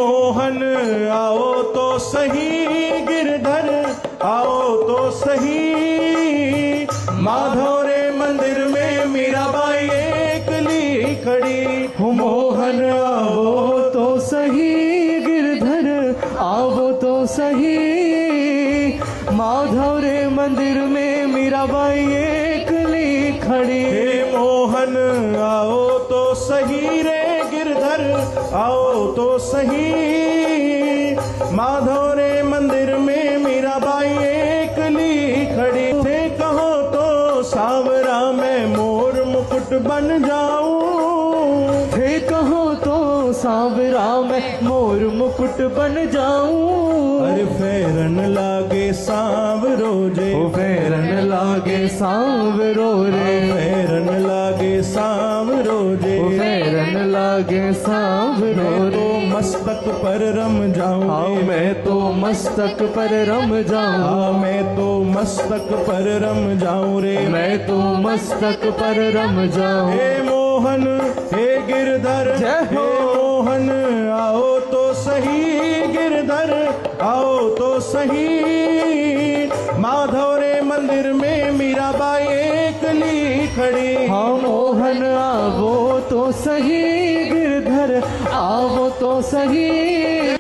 मोहन आओ तो सही, गिरधर आओ तो सही, माधव रे मंदिर में मीराबाई एकली खड़ी। मोहन आओ तो सही, गिरधर आओ तो सही, माधव रे मंदिर में मीराबाई एकली खड़ी। हे मोहन आओ तो सही रे, गिरधर आओ तो सही, माधव रे मंदिर में मीराबाई एकली खड़ी। थे कहो तो सावरा मैं मोर मुकुट बन जाऊं, थे कहो तो सावरा मैं मोर मुकुट बन जाऊं। अरे फेरन लागे सांवरो जे, ओ फेरन लागे सांवरो रे, फेरन लागे सांवरो जे, ओ फेरन लागे सांवरो रे। मस्तक पर रम जाऊं, हाँ मैं तो मस्तक पर रम जाऊं, हाँ मैं तो मस्तक पर रम जाऊं रे, मैं तो मस्तक पर रम जाऊं। हे मोहन हे गिरधर, जय हो। हे मोहन आओ तो सही, गिरधर आओ तो सही, माधव रे मंदिर में मीराबाई एकली खड़ी। हाँ मोहन आवो तो सही, गिरधर आवो तो सही,